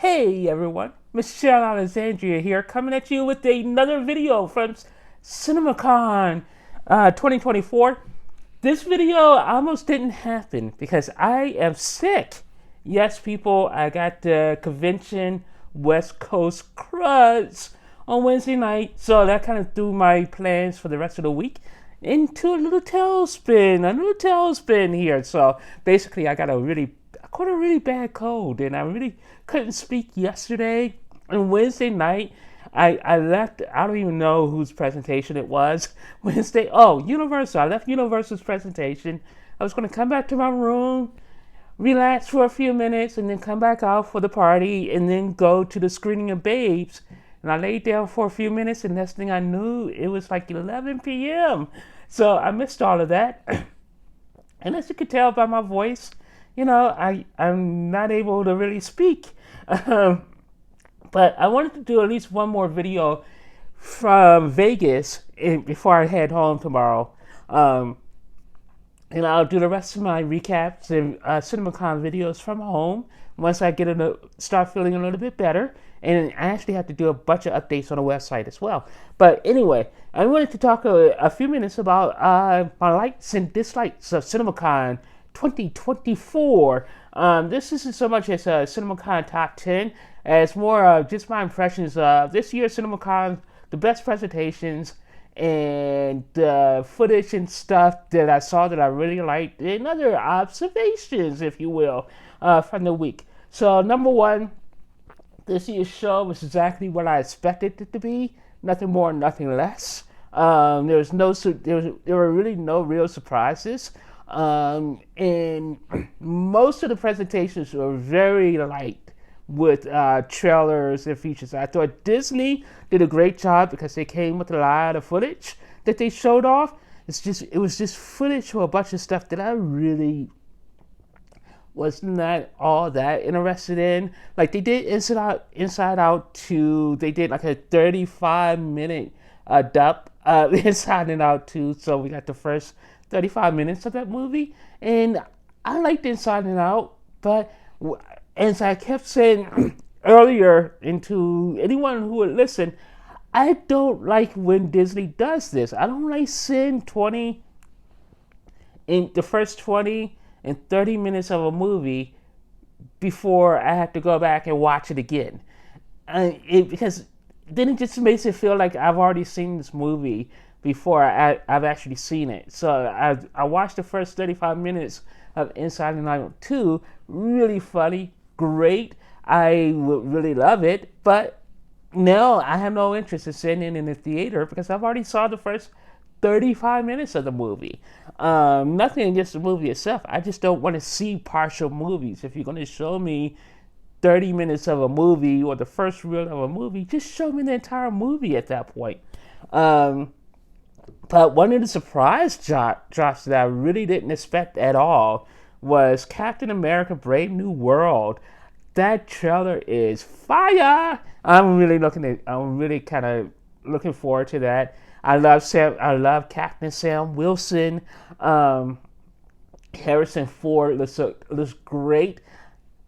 Hey everyone, Michelle Alexandria here, coming at you with another video from CinemaCon 2024. This video almost didn't happen because I am sick. Yes, people, I got the convention West Coast crud on Wednesday night, so that kind of threw my plans for the rest of the week into a little tailspin here. So basically, I caught a really bad cold, and I really couldn't speak yesterday. And Wednesday night, I left. I don't even know whose presentation it was. Wednesday, Universal. I left Universal's presentation. I was going to come back to my room, relax for a few minutes, and then come back out for the party, and then go to the screening of Babes. And I laid down for a few minutes, and next thing I knew, it was like 11 p.m. So I missed all of that. And as you can tell by my voice, I'm not able to really speak. But I wanted to do at least one more video from Vegas before I head home tomorrow. And I'll do the rest of my recaps and CinemaCon videos from home once I start feeling a little bit better. And I actually have to do a bunch of updates on the website as well. But anyway, I wanted to talk a few minutes about my likes and dislikes of CinemaCon 2024. This isn't so much as a CinemaCon Top 10 as more of just my impressions of this year's CinemaCon, the best presentations, and footage and stuff that I saw that I really liked, and other observations, if you will, from the week. So number one, this year's show was exactly what I expected it to be. Nothing more, nothing less. There were really no real surprises. And most of the presentations were very light with trailers and features. I thought Disney did a great job because they came with a lot of footage that they showed off. It was just footage for a bunch of stuff that I really was not all that interested in. Like they did Inside Out 2. They did like a 35-minute dub Inside Out 2. So we got the first 35 minutes of that movie, and I liked Inside and Out, but as I kept saying earlier, into anyone who would listen, I don't like when Disney does this. I don't like seeing the first 20 and 30 minutes of a movie before I have to go back and watch it again. Because then it just makes it feel like I've already seen this movie before I've actually seen it. So I watched the first 35 minutes of Inside Out 2. Really funny, great. I would really love it, but no, I have no interest in seeing it in the theater because I've already saw the first 35 minutes of the movie. Nothing against the movie itself. I just don't want to see partial movies. If you're going to show me 30 minutes of a movie or the first reel of a movie, just show me the entire movie at that point. But one of the surprise drops that I really didn't expect at all was Captain America: Brave New World. That trailer is fire. I'm really kind of looking forward to that. I love Captain Sam Wilson. Harrison Ford looks great.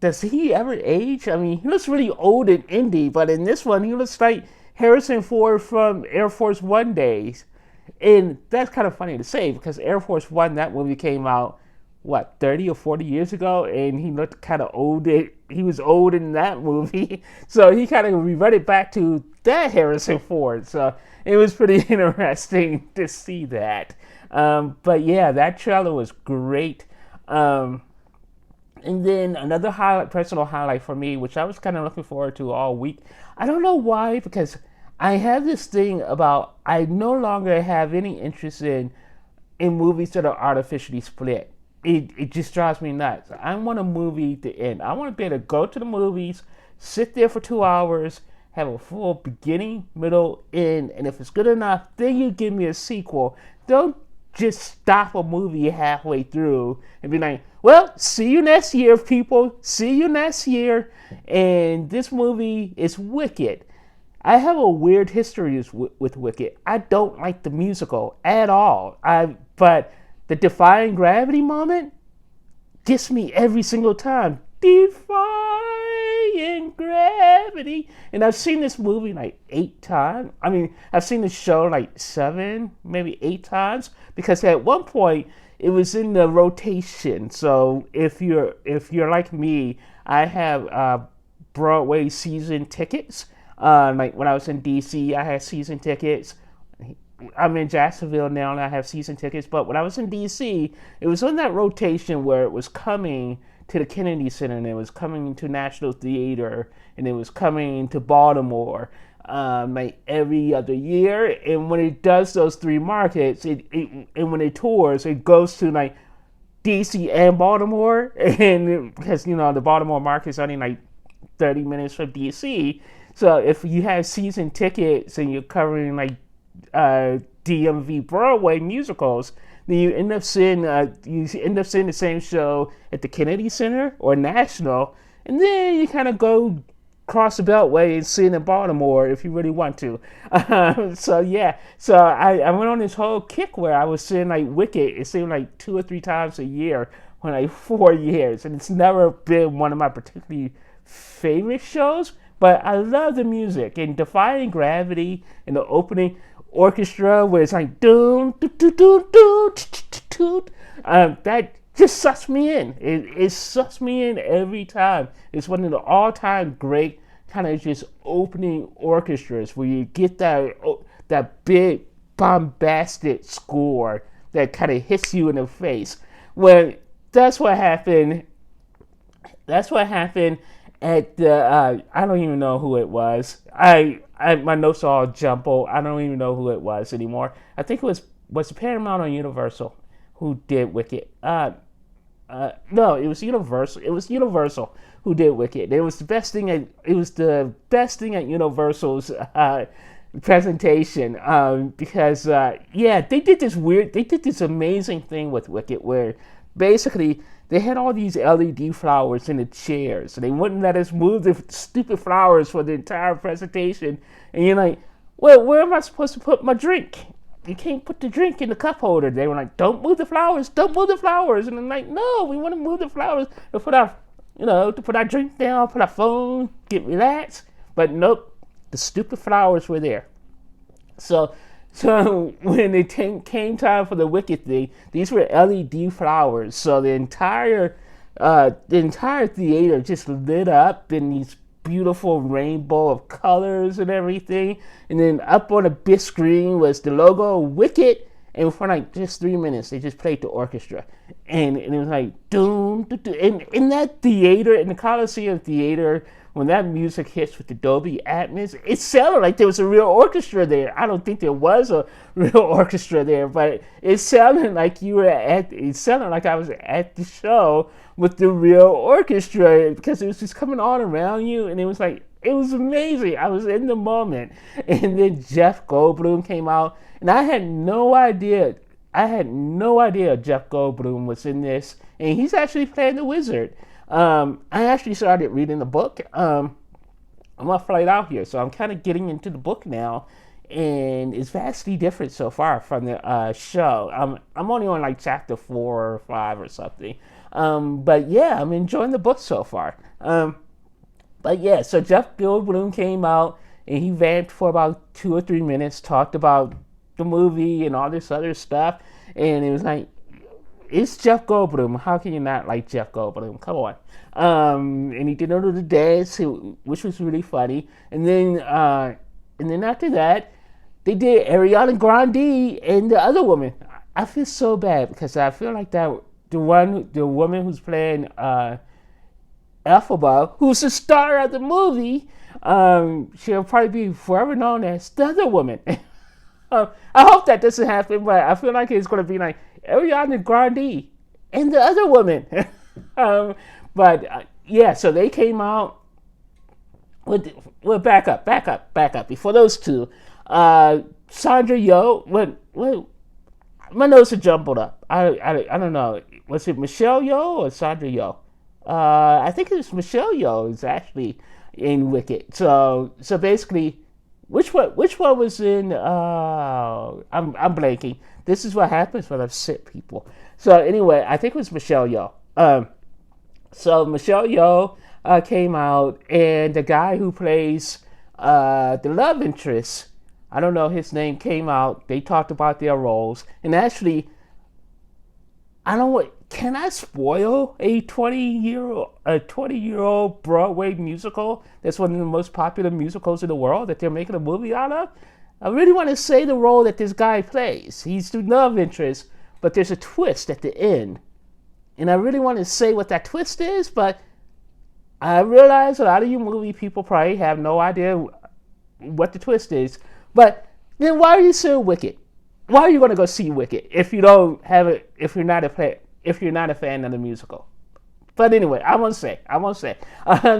Does he ever age? I mean, he looks really old in Indy, but in this one, he looks like Harrison Ford from Air Force One days. And that's kind of funny to say because Air Force One, that movie came out, 30 or 40 years ago, and he looked kind of old. He was old in that movie. So he kind of reverted back to that Harrison Ford. So it was pretty interesting to see that. But yeah, that trailer was great. And then another personal highlight for me, which I was kind of looking forward to all week. I don't know why, because I have this thing about I no longer have any interest in movies that are artificially split. It just drives me nuts. I want a movie to end. I want to be able to go to the movies, sit there for 2 hours, have a full beginning, middle, end, and if it's good enough, then you give me a sequel. Don't just stop a movie halfway through and be like, well, see you next year, people. See you next year. And this movie is Wicked. I have a weird history with Wicked. I don't like the musical at all. But the Defying Gravity moment gets me every single time. Defying in gravity. And I've seen this movie like 8 times. I mean, I've seen the show like 7, maybe 8 times, because at one point it was in the rotation. So if you're like me, I have Broadway season tickets. Like when I was in DC, I had season tickets. I'm in Jacksonville now and I have season tickets. But when I was in DC, it was on that rotation where it was coming to the Kennedy Center and it was coming to National Theater and it was coming to Baltimore like every other year. And when it does those 3 markets, and when it tours, it goes to like DC and Baltimore. And because, the Baltimore market is only like 30 minutes from DC. So if you have season tickets and you're covering like DMV Broadway musicals, then you end up seeing the same show at the Kennedy Center or National, and then you kind of go cross the Beltway and see it in Baltimore if you really want to. So I went on this whole kick where I was seeing like Wicked. It seemed like 2 or 3 times a year for like 4 years, and it's never been one of my particularly favorite shows. But I love the music and Defying Gravity and the opening orchestra where it's like doom doo doo doo doo doo. That just sucks me in. It sucks me in every time. It's one of the all-time great kind of just opening orchestras where you get that big bombastic score that kind of hits you in the face. Well, that's what happened. That's what happened at the. I don't even know who it was. My notes are all jumbled. I don't even know who it was anymore. I think it was Paramount or Universal who did Wicked. No, it was Universal. It was Universal who did Wicked. It was the best thing at Universal's presentation because they did this amazing thing with Wicked where basically they had all these LED flowers in the chairs, and they wouldn't let us move the stupid flowers for the entire presentation. And you're like, well, where am I supposed to put my drink? You can't put the drink in the cup holder. They were like, don't move the flowers, don't move the flowers. And I'm like, no, we want to move the flowers to put our drink down, put our phone, get relaxed. But nope, the stupid flowers were there. So when it came time for the Wicked thing, these were LED flowers. So the entire theater just lit up in these beautiful rainbow of colors and everything. And then up on a big screen was the logo Wicked. And for like just 3 minutes, they just played the orchestra. And it was like, doom, doom, doom. And in that theater, in the Coliseum Theater, when that music hits with the Dolby Atmos, it sounded like there was a real orchestra there. I don't think there was a real orchestra there, but it sounded like it sounded like I was at the show with the real orchestra because it was just coming all around you, and it was amazing. I was in the moment. And then Jeff Goldblum came out, and I had no idea Jeff Goldblum was in this, and he's actually playing the wizard. I actually started reading the book. I'm on a flight out here, so I'm kind of getting into the book now, and it's vastly different so far from the show. I'm only on like chapter 4 or 5 or something. But yeah, I'm enjoying the book so far. But yeah, so Jeff Goldblum came out, and he vamped for about 2 or 3 minutes, talked about the movie and all this other stuff, and it was like, it's Jeff Goldblum. How can you not like Jeff Goldblum? Come on. And he did a little dance, which was really funny. And then after that, they did Ariana Grande and the other woman. I feel so bad because I feel like that the woman who's playing Elphaba, who's the star of the movie, she'll probably be forever known as the other woman. I hope that doesn't happen, but I feel like it's going to be like Ariana Grande and the other woman. Yeah, so they came out with back up. Before those two, Sandra Yo, my notes are jumbled up. I don't know. Was it Michelle Yeoh or Sandra Yo? I think it was Michelle Yeoh is actually in Wicked. So basically, which one was in? I'm blanking. This is what happens when I'm sick, people. So anyway, I think it was Michelle Yeoh. So Michelle Yeoh came out, and the guy who plays the love interest, I don't know his name, came out. They talked about their roles, and actually, I don't know. Can I spoil a 20-year-old Broadway musical that's one of the most popular musicals in the world that they're making a movie out of? I really want to say the role that this guy plays. He's the love interest, but there's a twist at the end. And I really want to say what that twist is, but I realize a lot of you movie people probably have no idea what the twist is. But then why are you so Wicked? Why are you going to go see Wicked if you don't have it? If you're not a fan of the musical? But anyway, I won't say.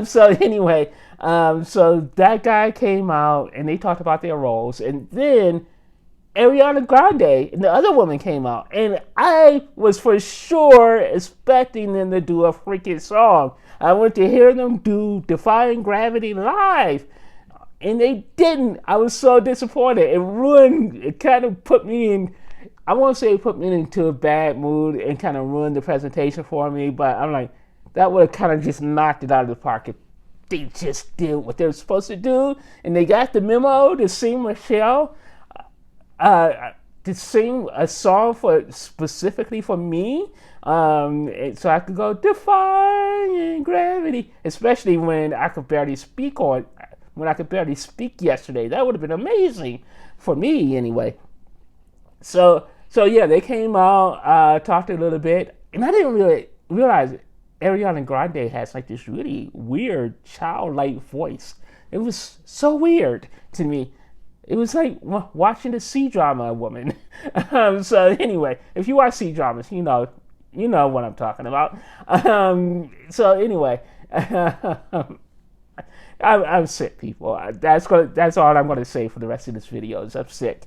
So anyway, so that guy came out and they talked about their roles, and then Ariana Grande and the other woman came out, and I was for sure expecting them to do a freaking song. I went to hear them do Defying Gravity live, and they didn't. I was so disappointed. It kind of put me in, I won't say it put me into a bad mood and kind of ruined the presentation for me, but I'm like, that would have kind of just knocked it out of the park if they just did what they were supposed to do, and they got the memo to sing Michelle, to sing a song specifically for me, so I could go Defying Gravity, especially when I could barely speak yesterday. That would have been amazing for me anyway. So yeah, they came out, talked a little bit, and I didn't really realize Ariana Grande has like this really weird childlike voice. It was so weird to me. It was like watching a C-drama woman. So anyway, if you watch C-dramas, you know what I'm talking about. So anyway, I'm sick, people. That's all I'm going to say for the rest of this video is I'm sick.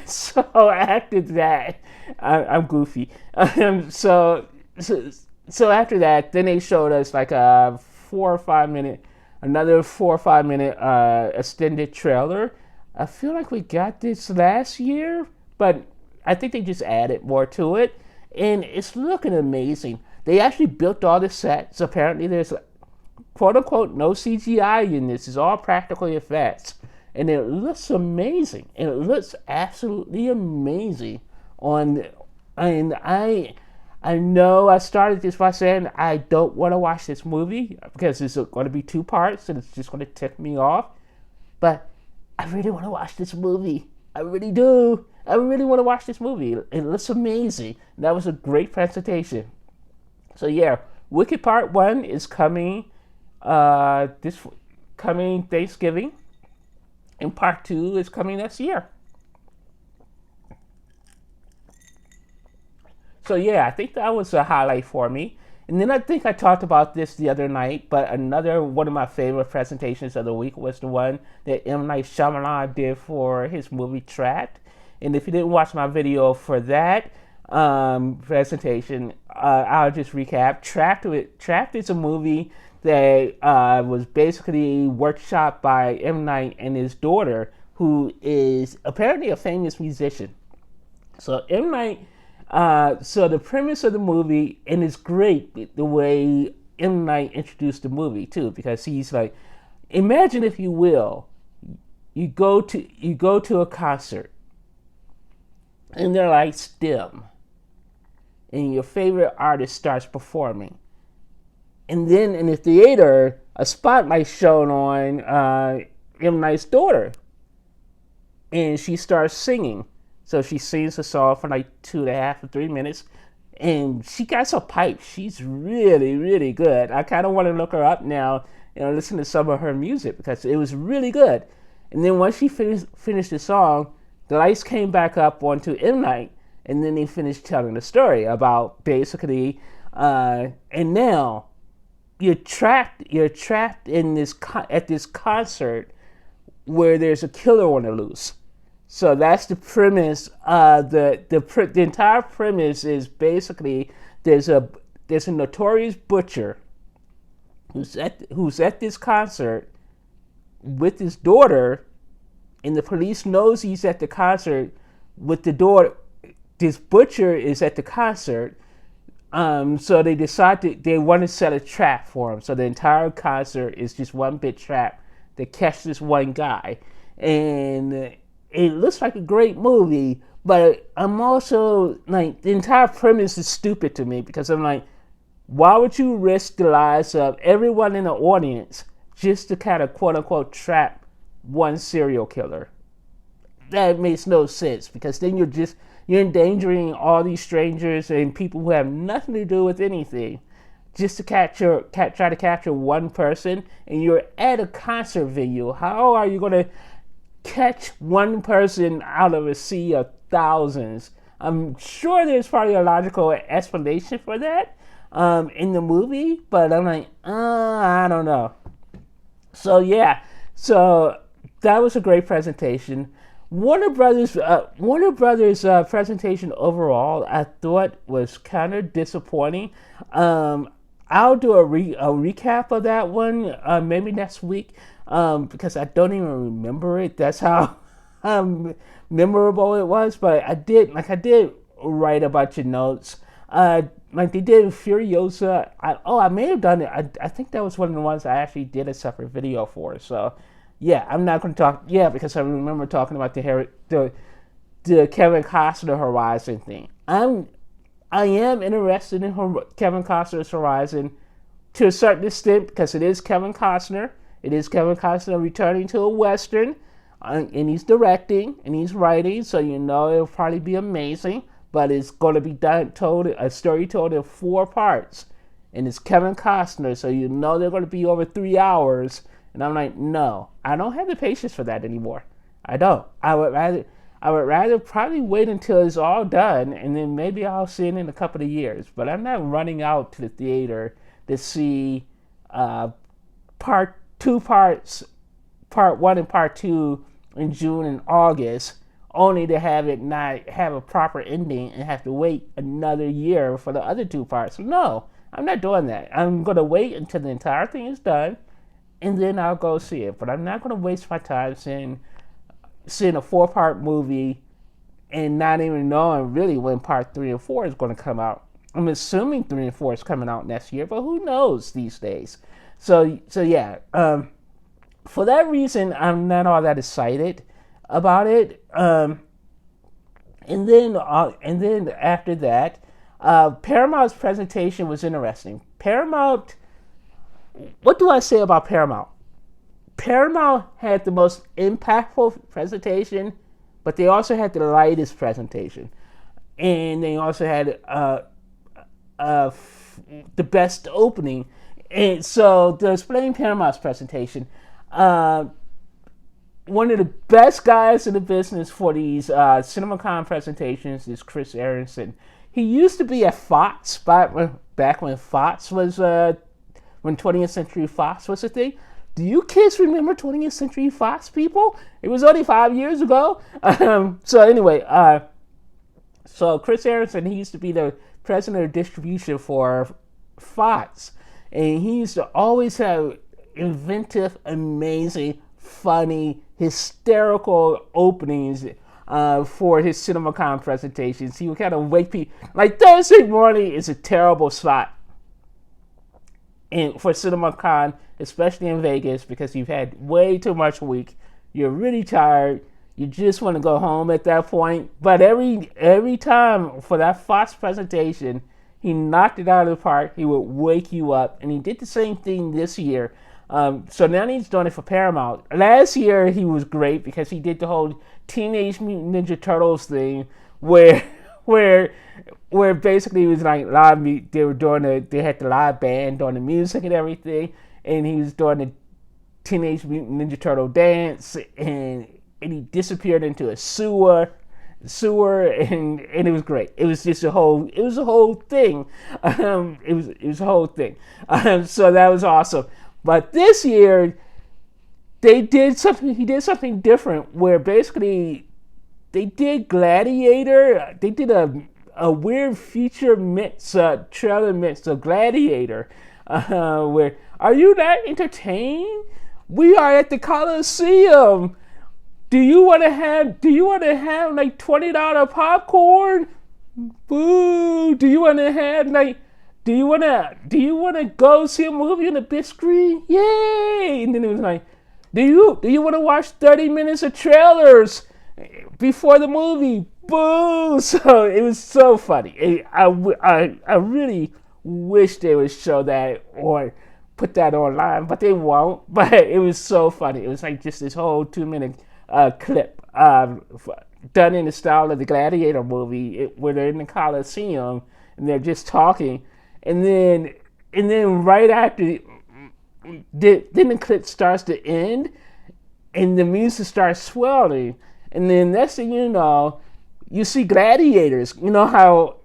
So after that, I'm goofy. So after that, then they showed us like another 4 or 5 minute extended trailer. I feel like we got this last year, but I think they just added more to it, and it's looking amazing. They actually built all the sets. Apparently, there's quote unquote no CGI in this. It's all practical effects, and it looks amazing. And it looks absolutely amazing. And I know I started this by saying I don't want to watch this movie because it's going to be 2 parts and it's just going to tick me off. But I really want to watch this movie. I really do. I really want to watch this movie. It looks amazing. That was a great presentation. So yeah, Wicked Part 1 is coming this coming Thanksgiving, and Part 2 is coming next year. So yeah, I think that was a highlight for me. And then I think I talked about this the other night, but another one of my favorite presentations of the week was the one that M. Night Shyamalan did for his movie Trapped. And if you didn't watch my video for that presentation, I'll just recap. Trapped is a movie that was basically workshopped by M. Night and his daughter, who is apparently a famous musician. So M. Night, so the premise of the movie, and it's great the way M. Night introduced the movie too, because he's like, imagine if you will, you go to a concert, and they're like STEM, and your favorite artist starts performing, and then in the theater, a spotlight shown on M. Night's daughter, and she starts singing. So she sings a song for like 2.5 or 3 minutes, and she got some pipes. She's really, really good. I kind of want to look her up now and listen to some of her music because it was really good. And then once she finished the song, the lights came back up onto M. Night, and then they finished telling the story about basically, and now you're trapped in at this concert where there's a killer on the loose. So that's the premise. The entire premise is basically there's a notorious butcher who's at this concert with his daughter, and the police knows he's at the concert with the daughter. This butcher is at the concert So they decided they want to set a trap for him. So the entire concert is just one big trap to catch this one guy, and it looks like a great movie. But I'm also like, the entire premise is stupid to me, because I'm like, why would you risk the lives of everyone in the audience just to kind of quote unquote trap one serial killer? That makes no sense, because then you're endangering all these strangers and people who have nothing to do with anything just to try to capture one person, and you're at a concert venue. How are you going to catch one person out of a sea of thousands? I'm sure there's probably a logical explanation for that in the movie, but I'm like, I don't know. So yeah, so that was a great presentation. Warner Brothers presentation overall, I thought, was kind of disappointing. I'll do a recap of that one maybe next week, because I don't even remember it. That's how memorable it was. But I did write a bunch of notes. Like they did Furiosa. I may have done it. I think that was one of the ones I actually did a separate video for. So yeah, I'm not going to talk. Yeah, because I remember talking about the Kevin Costner Horizon thing. I am interested in Kevin Costner's Horizon to a certain extent, because it is Kevin Costner. It is Kevin Costner returning to a Western, and he's directing and he's writing, so you know it'll probably be amazing. But it's going to be a story told in 4 parts, and it's Kevin Costner, so you know they're going to be over 3 hours. And I'm like, no, I don't have the patience for that anymore. I don't. I would rather probably wait until it's all done, and then maybe I'll see it in a couple of years. But I'm not running out to the theater to see part 1 and part 2 in June and August, only to have it not have a proper ending and have to wait another year for the other 2 parts. No, I'm not doing that. I'm going to wait until the entire thing is done, and then I'll go see it. But I'm not going to waste my time seeing a 4-part movie and not even knowing really when part 3 and 4 is going to come out. I'm assuming 3 and 4 is coming out next year, but who knows these days? So yeah. For that reason, I'm not all that excited about it. And then after that, Paramount's presentation was interesting. Paramount. What do I say about Paramount? Paramount had the most impactful presentation, but they also had the lightest presentation, and they also had the best opening. And so, to explain Paramount's presentation, one of the best guys in the business for these CinemaCon presentations is Chris Aronson. He used to be at Fox back when Fox was when 20th Century Fox was a thing. Do you kids remember 20th Century Fox, people? It was only 5 years ago. So anyway, so Chris Aronson, he used to be the president of distribution for Fox, and he used to always have inventive, amazing, funny, hysterical openings for his CinemaCon presentations. He would kind of wake people. Like Thursday morning is a terrible slot for CinemaCon, especially in Vegas, because you've had way too much week. You're really tired. You just want to go home at that point. But every time for that Fox presentation, he knocked it out of the park. He would wake you up, and he did the same thing this year. So now he's doing it for Paramount. Last year he was great because he did the whole Teenage Mutant Ninja Turtles thing, where basically it was like live. They had the live band doing the music and everything, and he was doing the Teenage Mutant Ninja Turtle dance, and he disappeared into a sewer, and it was great. It was just a whole thing. It was a whole thing. So that was awesome. But this year, he did something different, where basically they did Gladiator. They did a weird feature mix, trailer mix of Gladiator, where, are you not entertained? We are at the Coliseum. Do you want to have like $20 popcorn? Boo! Do you want to have like do you wanna go see a movie on the big screen? Yay! And then it was like, do you want to watch 30 minutes of trailers before the movie? Boo! So it was so funny. I really wish they would show that or put that online, but they won't. But it was so funny. It was like just this whole 2 minute clip done in the style of the Gladiator movie, where they're in the Coliseum and they're just talking, and then right after, then the clip starts to end, and the music starts swelling, and then next thing you know, you see gladiators. You know how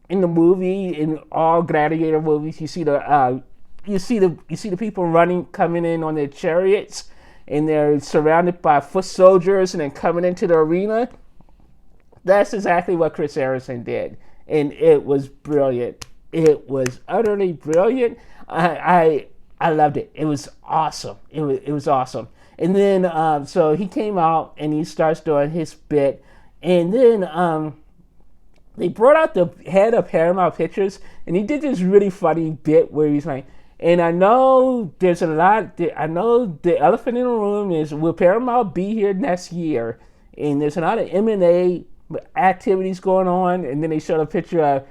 in the movie, in all gladiator movies, you see the people running, coming in on their chariots, and they're surrounded by foot soldiers, and then coming into the arena. That's exactly what Chris Harrison did, and it was brilliant. It was utterly brilliant. I loved it. It was awesome. It was awesome. And then so he came out and he starts doing his bit, and then they brought out the head of Paramount Pictures, and he did this really funny bit where he's like, and I know there's a lot. I know the elephant in the room is, will Paramount be here next year? And there's a lot of M&A activities going on. And then they showed a picture of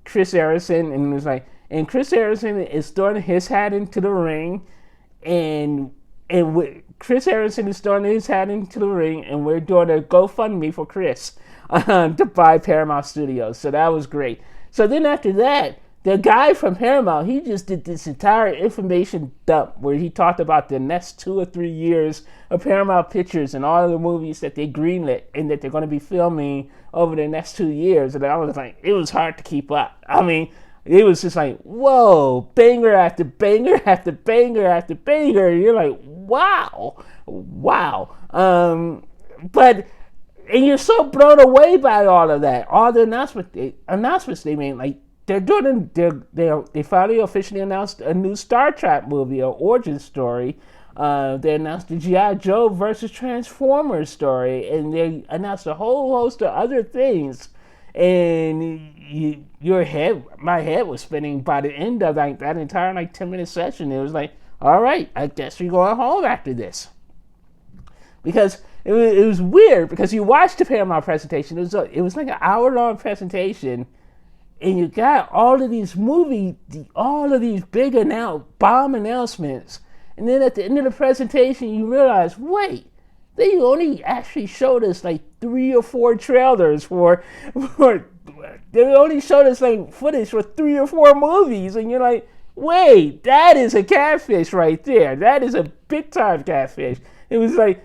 Chris Harrison, and it was like, and Chris Harrison is throwing his hat into the ring, and Chris Harrison is throwing his hat into the ring, and we're doing a GoFundMe for Chris to buy Paramount Studios. So that was great. So then after that, the guy from Paramount, he just did this entire information dump where he talked about the next 2 or 3 years of Paramount Pictures and all of the movies that they greenlit and that they're going to be filming over the next 2 years. And I was like, it was hard to keep up. I mean, it was just like, whoa, banger after banger after banger after banger. And you're like, wow. But and you're so blown away by all of that, all the announcements they made. Like, they finally officially announced a new Star Trek movie, an origin story. They announced the G.I. Joe versus Transformers story, and they announced a whole host of other things. And my head was spinning by the end of that entire 10-minute session. It was like, all right, I guess we're going home after this, because it was weird, because you watched the Paramount presentation. It was like an hour-long presentation, and you got all of these big bomb announcements, and then at the end of the presentation, you realize, wait, they only actually showed us like 3 or 4 trailers they only showed us like footage for 3 or 4 movies, and you're like, wait, that is a catfish right there. That is a big time catfish. It was like,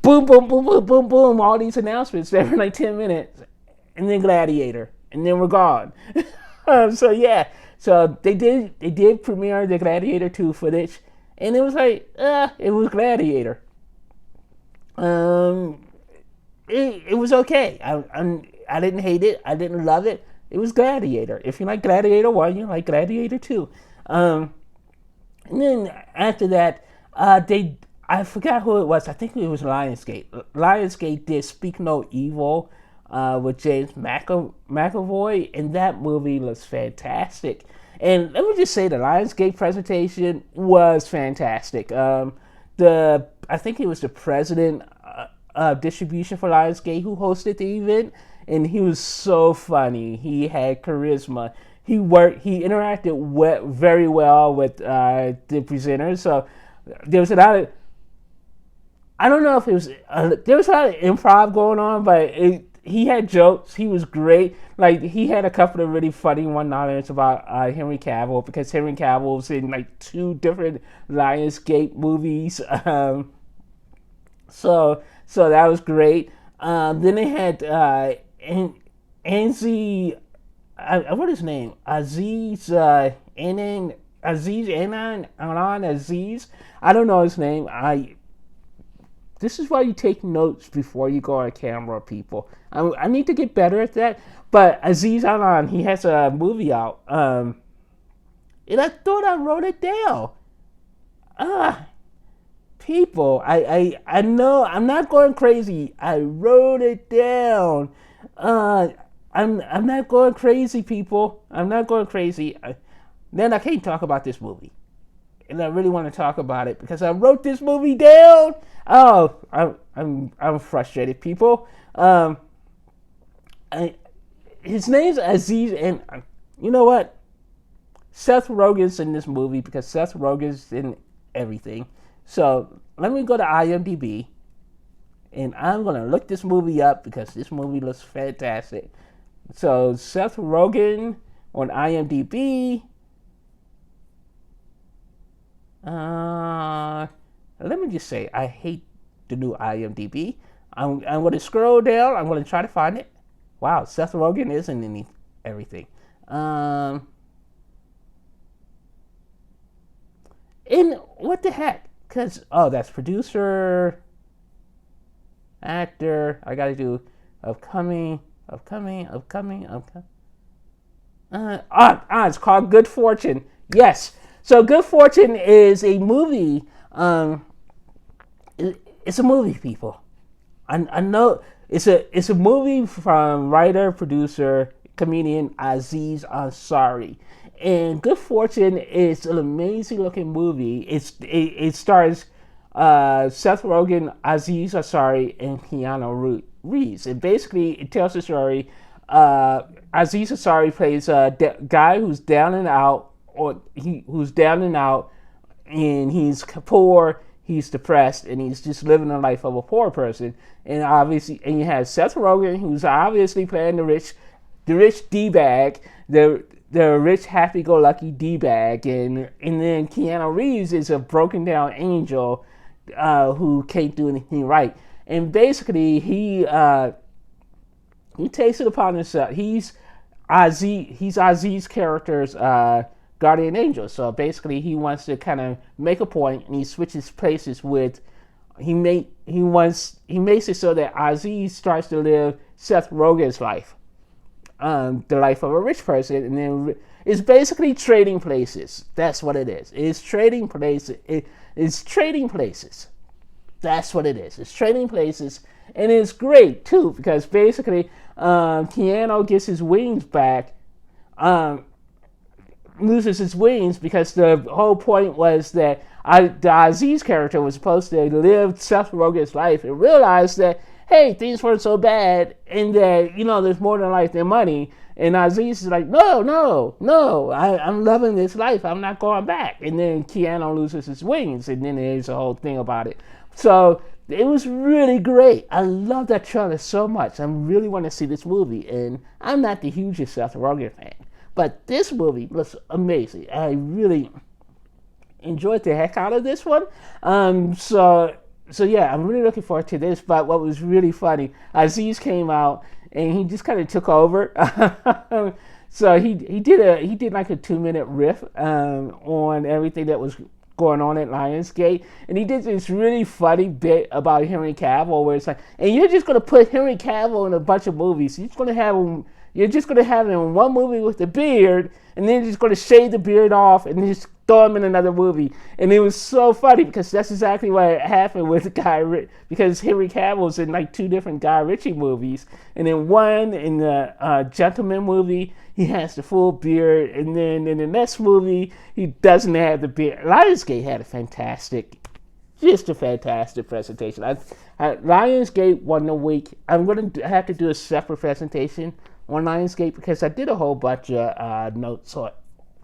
boom, boom, boom, boom, boom, boom, all these announcements every 10 minutes, and then Gladiator, and then we're gone. So they did premiere the Gladiator 2 footage, and it was like, it was Gladiator. It was okay. I didn't hate it. I didn't love it. It was Gladiator. If you like Gladiator 1, you like Gladiator 2. And then after that, I forgot who it was. I think it was Lionsgate. Lionsgate did Speak No Evil with James McAvoy, and that movie was fantastic. And let me just say, the Lionsgate presentation was fantastic. I think it was the president of distribution for Lionsgate who hosted the event, and he was so funny. He had charisma. He interacted very well with the presenters. So there was a lot of, I don't know if it was, there was a lot of improv going on, but he had jokes. He was great. Like, he had a couple of really funny one-liners about Henry Cavill, because Henry Cavill was in like 2 different Lionsgate movies. So that was great. Then they had Anzi, what is his name? Aziz Anan Aziz. I don't know his name. This is why you take notes before you go on camera, people. I need to get better at that. But Aziz Anan, he has a movie out. And I thought I wrote it down. People, I know I'm not going crazy. I wrote it down. I'm not going crazy, people. I'm not going crazy. Then I can't talk about this movie, and I really want to talk about it because I wrote this movie down. Oh, I'm frustrated, people. His name's Aziz, and you know what? Seth Rogen's in this movie because Seth Rogen's in everything. So let me go to IMDb, and I'm gonna look this movie up because this movie looks fantastic. So Seth Rogen on IMDb. Let me just say, I hate the new IMDb. I'm going to scroll down. I'm going to try to find it. Wow, Seth Rogen isn't in everything. And what the heck? Because, that's producer, actor. I got to do upcoming. It's called Good Fortune. Yes. So Good Fortune is a movie. It's a movie, people. I know it's a movie from writer, producer, comedian Aziz Ansari. And Good Fortune is an amazing looking movie. It stars Seth Rogen, Aziz Ansari, and Keanu Reeves. And basically, it tells the story. Aziz Ansari plays a guy who's down and out, and he's poor, he's depressed, and he's just living the life of a poor person. And obviously, and you have Seth Rogen, who's obviously playing the rich D-bag, the rich happy-go-lucky D-bag, and then Keanu Reeves is a broken down angel who can't do anything right. And basically, he takes it upon himself. He's Aziz's character's guardian angel. So basically, he wants to kind of make a point, and he switches places with. He makes it so that Aziz starts to live Seth Rogen's life, the life of a rich person, and then it's basically trading places. That's what it is. It's trading places. It's trading places. That's what it is. It's trading places, and it's great too because basically, Keanu gets his wings back. Loses his wings because the whole point was that the Aziz character was supposed to live Seth Rogen's life and realize that, hey, things weren't so bad and that, there's more than life than money. And Aziz is like, no, I'm loving this life. I'm not going back. And then Keanu loses his wings, and then there's a whole thing about it. So it was really great. I love that trailer so much. I really want to see this movie, and I'm not the hugest Seth Rogen fan. But this movie looks amazing. I really enjoyed the heck out of this one. So yeah, I'm really looking forward to this. But what was really funny, Aziz came out and he just kind of took over. So he did like a 2-minute riff on everything that was going on at Lionsgate, and he did this really funny bit about Henry Cavill, where it's like, and you're just gonna put Henry Cavill in a bunch of movies. You're just gonna have him in one movie with the beard, and then you're just gonna shave the beard off and just throw him in another movie. And it was so funny because that's exactly what happened with because Henry Cavill's in like 2 different Guy Ritchie movies, and in one, in the Gentleman movie, he has the full beard, and then in the next movie, he doesn't have the beard. Lionsgate had a fantastic presentation. Lionsgate won the week. I'm going to have to do a separate presentation on Lionsgate because I did a whole bunch of notes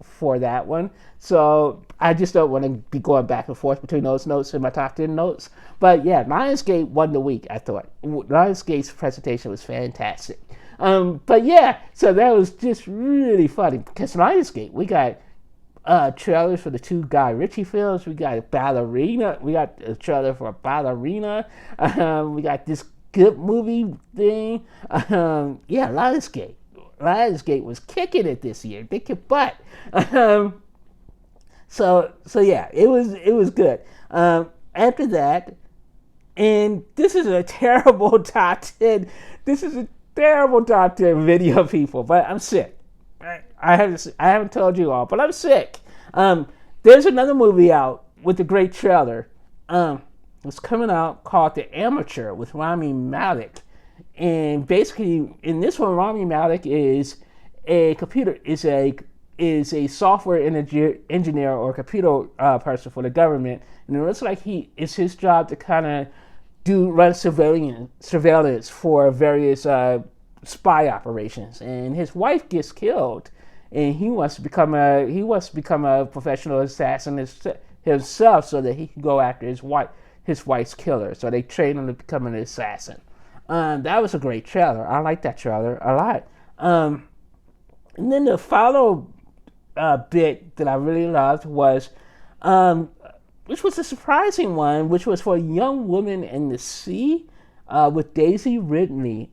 for that one. So I just don't want to be going back and forth between those notes and my top 10 notes. But yeah, Lionsgate won the week, I thought. Lionsgate's presentation was fantastic. But yeah, so that was just really funny because Lionsgate, we got trailers for the 2 Guy Ritchie films. We got Ballerina. We got a trailer for Ballerina. We got this good movie thing. Yeah, Lionsgate. Lionsgate was kicking it this year. They kicked butt. So yeah, it was good. After that, and this is a terrible top 10. This is a terrible top 10 video, people. But I'm sick. I haven't told you all, but I'm sick. There's another movie out with a great trailer. It's coming out called The Amateur with Rami Malek. And basically, in this one, Rami Malek is a computer is a software engineer or computer person for the government, and it looks like it's his job to kind of run surveillance for various spy operations. And his wife gets killed, and he wants to become a professional assassin himself so that he can go after his wife's killer. So they train him to become an assassin. That was a great trailer. I like that trailer a lot. And then the final bit that I really loved was, which was a surprising one, which was for a young woman in the sea with Daisy Ridley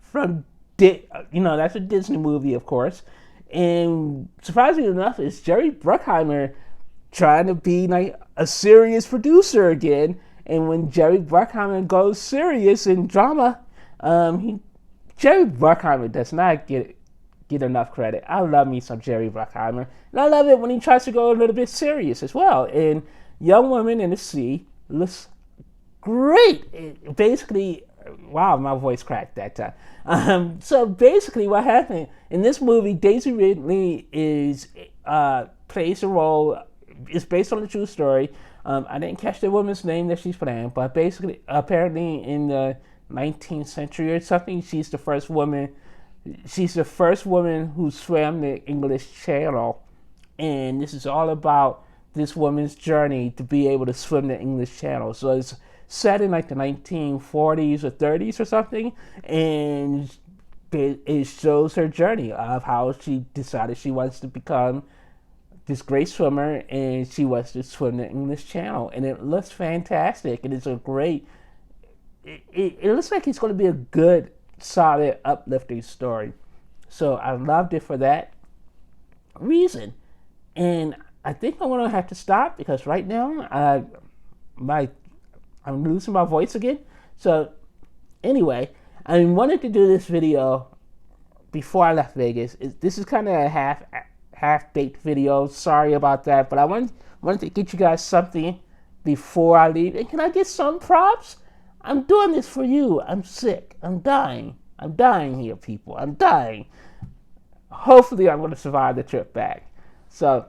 from that's a Disney movie, of course. And surprisingly enough, it's Jerry Bruckheimer trying to be like a serious producer again. And when Jerry Bruckheimer goes serious in drama, Jerry Bruckheimer does not get enough credit. I love me some Jerry Bruckheimer, and I love it when he tries to go a little bit serious as well. And Young Woman in the Sea looks great. Basically, wow, my voice cracked that time. So basically, what happened in this movie, Daisy Ridley plays a role. It's based on a true story. I didn't catch the woman's name that she's playing, but basically, apparently in the 19th century or something, she's the first woman. She's the first woman who swam the English Channel, and this is all about this woman's journey to be able to swim the English Channel. So it's set in like the 1940s or 30s or something, and it shows her journey of how she decided she wants to become this great swimmer, and she wants to swim the English Channel, and it looks fantastic. And it's a great. It looks like it's going to be a good, solid, uplifting story. So I loved it for that reason, and I think I'm going to have to stop because right now I'm losing my voice again. So anyway, I wanted to do this video before I left Vegas. This is kind of a half-baked video. Sorry about that, but I wanted to get you guys something before I leave. And can I get some props? I'm doing this for you. I'm sick. I'm dying. I'm dying here, people. I'm dying. Hopefully, I'm going to survive the trip back. So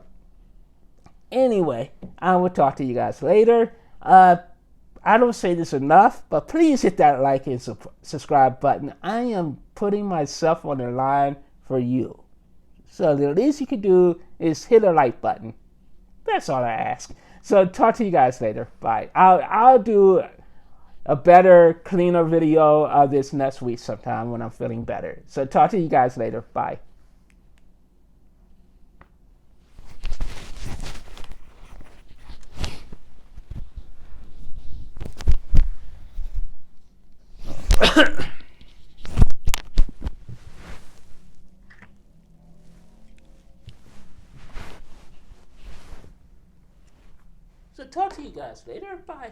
anyway, I will talk to you guys later. I don't say this enough, but please hit that like and subscribe button. I am putting myself on the line for you. So the least you can do is hit a like button. That's all I ask. So talk to you guys later. Bye. I'll do a better, cleaner video of this next week sometime when I'm feeling better. So talk to you guys later. Bye. So talk to you guys later. Bye.